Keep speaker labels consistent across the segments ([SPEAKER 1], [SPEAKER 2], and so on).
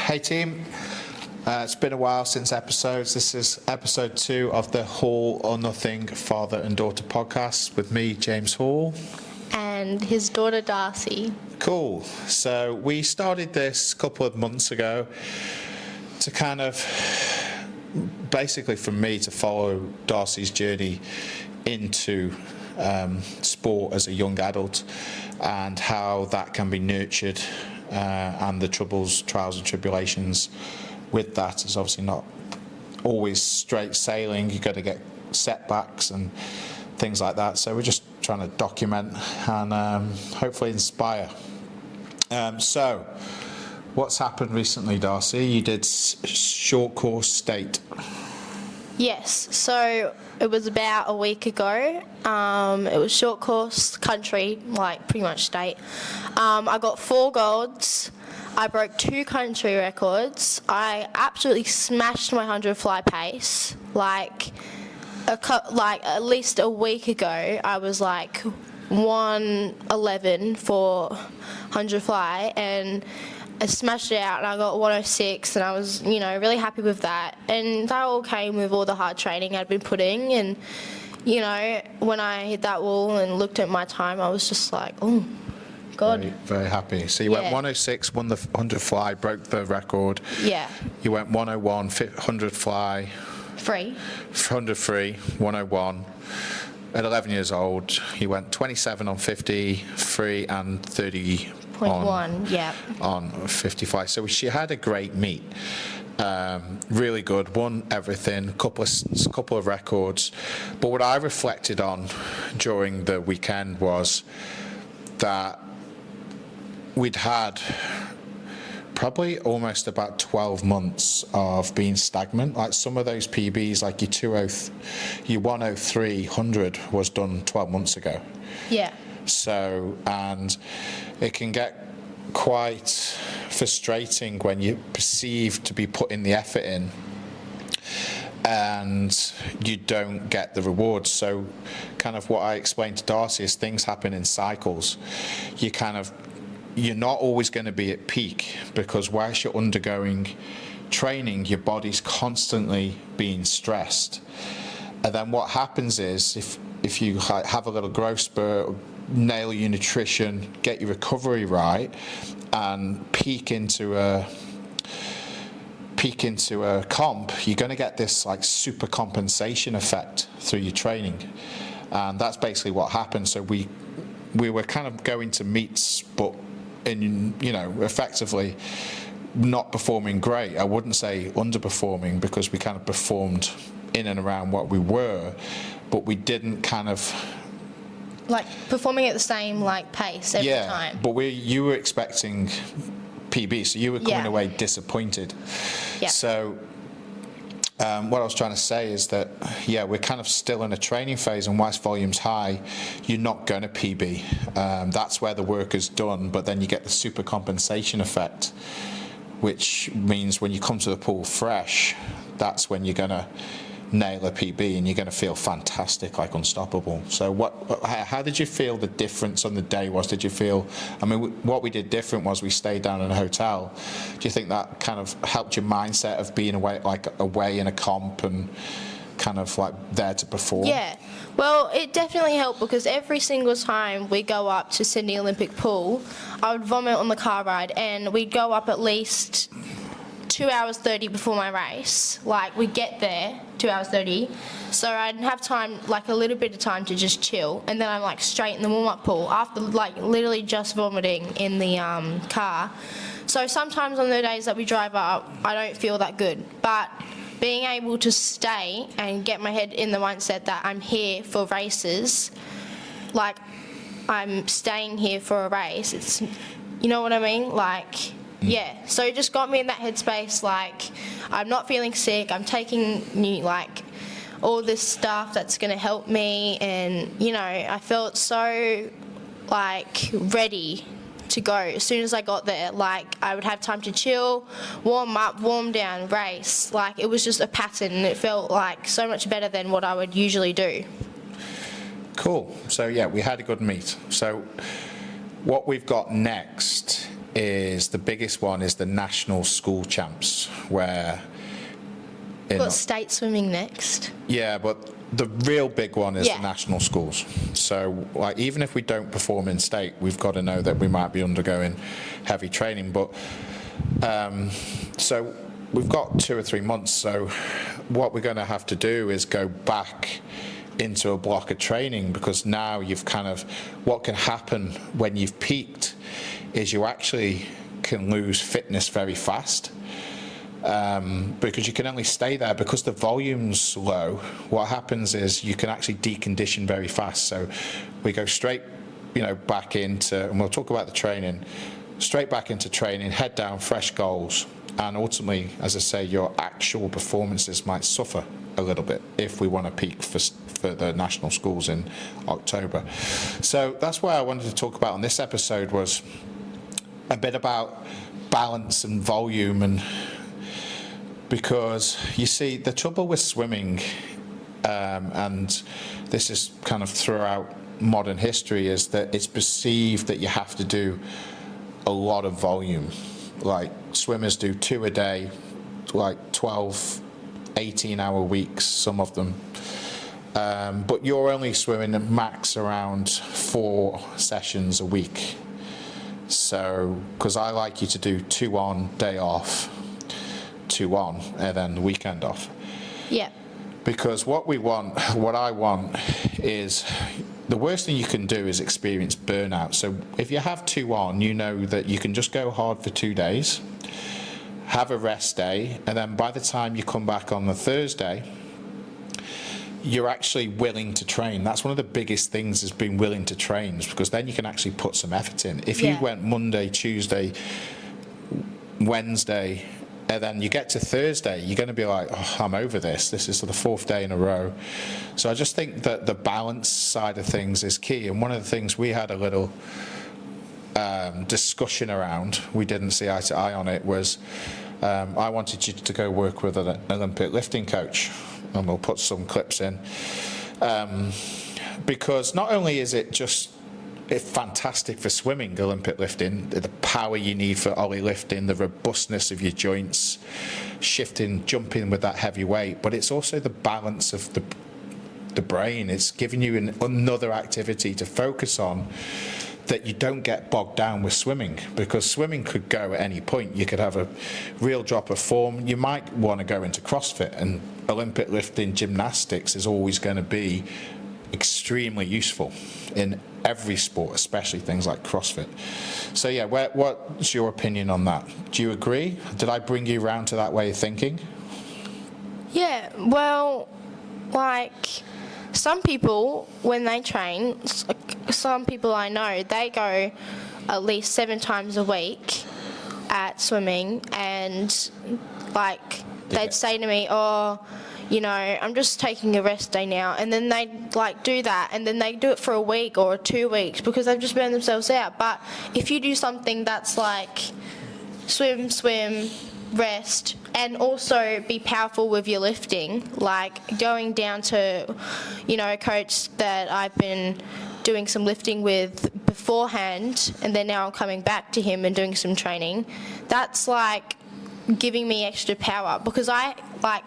[SPEAKER 1] Hey team, it's been a while since episodes. This is episode 2 of the Hall or Nothing Father and Daughter podcast with me, James Hall.
[SPEAKER 2] And his daughter, Darcie.
[SPEAKER 1] Cool. So we started this a couple of months ago to kind of, basically for me to follow Darcie's journey into sport as a young adult and how that can be nurtured and the troubles, trials and tribulations with that is obviously not always straight sailing. You've got to get setbacks and things like that. So we're just trying to document and hopefully inspire. So what's happened recently, Darcie? You did short course state.
[SPEAKER 2] Yes, so it was about a week ago. It was short course country, like pretty much state. I got 4 golds. I broke 2 country records. I absolutely smashed my 100 fly pace. Like at least a week ago, I was like 111 for 100 fly, and I smashed it out and I got 106, and I was, really happy with that. And that all came with all the hard training I'd been putting. And, when I hit that wall and looked at my time, I was just like, oh, God.
[SPEAKER 1] Very, very happy. So you went 106, won the 100 fly, broke the record.
[SPEAKER 2] Yeah.
[SPEAKER 1] You went 101, 100 fly.
[SPEAKER 2] Free.
[SPEAKER 1] 100 free, 101. At 11 years old, you went 27 on 50 free and 30 on 55. So she had a great meet. Really good, won everything, couple of records. But what I reflected on during the weekend was that we'd had probably almost about 12 months of being stagnant. Like some of those PBs, like your 103 100 was done 12 months ago.
[SPEAKER 2] Yeah.
[SPEAKER 1] So, and it can get quite frustrating when you perceive to be putting the effort in and you don't get the rewards. So kind of what I explained to Darcie is things happen in cycles. You're not always going to be at peak, because whilst you're undergoing training, your body's constantly being stressed. And then what happens is if you have a little growth spurt, nail your nutrition, get your recovery right, and peak into a comp, you're going to get this like super compensation effect through your training. And that's basically what happened. So we were kind of going to meets, but effectively not performing great. I wouldn't say underperforming, because we kind of performed in and around what we were, but we didn't kind of
[SPEAKER 2] like performing at the same pace every time.
[SPEAKER 1] But you were expecting PB, so you were coming away disappointed.
[SPEAKER 2] Yeah.
[SPEAKER 1] So what I was trying to say is that, we're kind of still in a training phase, and whilst volume's high, you're not going to PB. That's where the work is done, but then you get the super compensation effect, which means when you come to the pool fresh, that's when you're going to nail a PB and you're going to feel fantastic, like unstoppable. So how did you feel the difference on the day was? Did you feel, what we did different was we stayed down in a hotel. Do you think that kind of helped your mindset of being away in a comp and kind of there to perform?
[SPEAKER 2] Yeah, well, it definitely helped, because every single time we go up to Sydney Olympic Pool, I would vomit on the car ride, and we'd go up at least 2 hours 30 before my race. We get there 2 hours 30, so I'd have time, a little bit of time to just chill, and then I'm straight in the warm-up pool after literally just vomiting in the car. So sometimes on the days that we drive up, I don't feel that good, but being able to stay and get my head in the mindset that I'm here for races, I'm staying here for a race, it's, you know what I mean? Yeah, so it just got me in that headspace, I'm not feeling sick, I'm taking all this stuff that's going to help me, and, I felt so, ready to go. As soon as I got there, I would have time to chill, warm up, warm down, race. It was just a pattern, and it felt so much better than what I would usually do.
[SPEAKER 1] Cool. So, we had a good meet. So what we've got next is, the biggest one is the national school champs, where...
[SPEAKER 2] Got state swimming next.
[SPEAKER 1] Yeah, but the real big one is
[SPEAKER 2] Yeah.
[SPEAKER 1] the national schools. So like, even if we don't perform in state, we've got to know that we might be undergoing heavy training. But so we've got 2 or 3 months. So what we're going to have to do is go back into a block of training, because now you've kind of, what can happen when you've peaked is you actually can lose fitness very fast. Because you can only stay there because the volume's low. What happens is you can actually decondition very fast. So we go straight, back into, and we'll talk about the training, straight back into training, head down, fresh goals. And ultimately, as I say, your actual performances might suffer a little bit if we want to peak for the national schools in October. So that's why I wanted to talk about on this episode, was a bit about balance and volume, and because you see, the trouble with swimming, and this is kind of throughout modern history, is that it's perceived that you have to do a lot of volume. Like swimmers do 2 a day, like 12, 18-hour weeks, some of them. But you're only swimming at max around 4 sessions a week. So, because I like you to do 2 on, day off, 2 on, and then the weekend off.
[SPEAKER 2] Yeah.
[SPEAKER 1] Because what I want is, the worst thing you can do is experience burnout. So if you have 2 on, you know that you can just go hard for 2 days, have a rest day, and then by the time you come back on the Thursday, you're actually willing to train. That's one of the biggest things, is being willing to train, because then you can actually put some effort in. If you went Monday, Tuesday, Wednesday, and then you get to Thursday, you're going to be like, oh, I'm over this. This is the 4th day in a row. So I just think that the balance side of things is key. And one of the things we had a little discussion around, we didn't see eye to eye on it, was I wanted you to go work with an Olympic lifting coach, and we'll put some clips in. Because not only is it just, it's fantastic for swimming, Olympic lifting, the power you need for ollie lifting, the robustness of your joints, shifting, jumping with that heavy weight, but it's also the balance of the brain. It's giving you another activity to focus on, that you don't get bogged down with swimming, because swimming could go at any point. You could have a real drop of form. You might want to go into CrossFit, and Olympic lifting, gymnastics is always going to be extremely useful in every sport, especially things like CrossFit. So yeah, what's your opinion on that? Do you agree? Did I bring you around to that way of thinking?
[SPEAKER 2] Yeah, well, like, some people, when they train, some people I know, they go at least 7 times a week at swimming, and like, they'd say to me, oh, I'm just taking a rest day now, and then they like do that, and then they do it for a week or 2 weeks because they've just burned themselves out. But if you do something that's like swim, rest, and also be powerful with your lifting, like going down to, a coach that I've been doing some lifting with beforehand, and then now I'm coming back to him and doing some training, that's like giving me extra power, because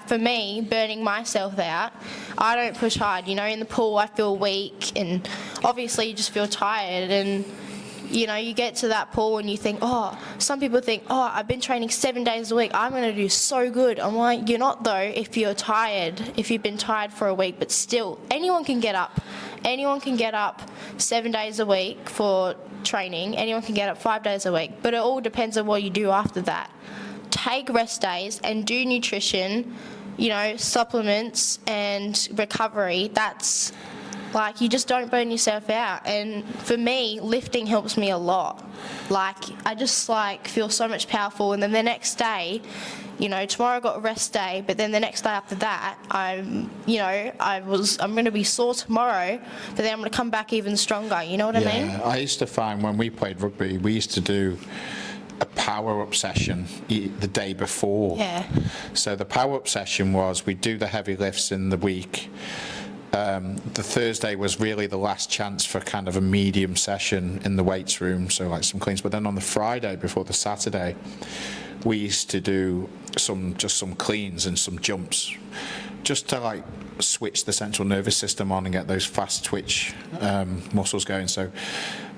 [SPEAKER 2] for me, burning myself out, I don't push hard. In the pool I feel weak, and obviously you just feel tired, and you get to that pool and you think, some people think, I've been training 7 days a week, I'm going to do so good. I'm like, you're not though, if you're tired, if you've been tired for a week. But still, anyone can get up 7 days a week for training, anyone can get up 5 days a week, but it all depends on what you do after that. Take rest days and do nutrition, supplements and recovery. That's like, you just don't burn yourself out. And for me, lifting helps me a lot. Like, I just feel so much powerful, and then the next day, tomorrow I got a rest day, but then the next day after that, I'm going to be sore tomorrow, but then I'm going to come back even stronger. You know what I mean?
[SPEAKER 1] Yeah, I used to find when we played rugby, we used to do a power-up session the day before.
[SPEAKER 2] Yeah.
[SPEAKER 1] So the power-up session was, we'd do the heavy lifts in the week, The Thursday was really the last chance for kind of a medium session in the weights room, so like some cleans. But then on the Friday before the Saturday, we used to do just some cleans and some jumps, just to like switch the central nervous system on and get those fast twitch muscles going. So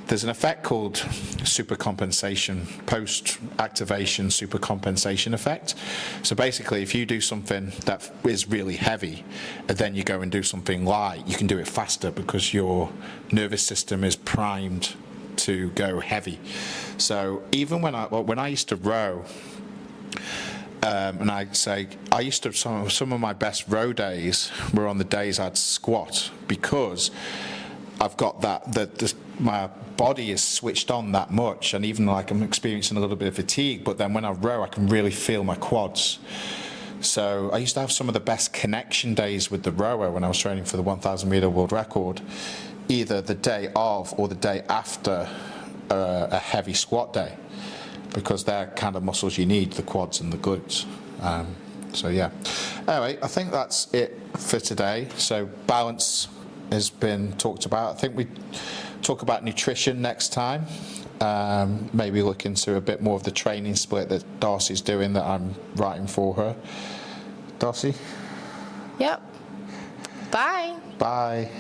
[SPEAKER 1] there's an effect called supercompensation, post-activation supercompensation effect. So basically, if you do something that is really heavy, and then you go and do something light, you can do it faster because your nervous system is primed to go heavy. So even when I used to row, and I'd say some of my best row days were on the days I'd squat, because I've got that my body is switched on that much, and even like I'm experiencing a little bit of fatigue, but then when I row I can really feel my quads. So I used to have some of the best connection days with the rower when I was training for the 1,000 meter world record, either the day of or the day after a heavy squat day, because they're kind of muscles you need, the quads and the glutes. So yeah. Anyway, I think that's it for today. So balance has been talked about. I think we talk about nutrition next time. Maybe look into a bit more of the training split that Darcie's doing, that I'm writing for her. Darcie?
[SPEAKER 2] Yep. Bye.
[SPEAKER 1] Bye.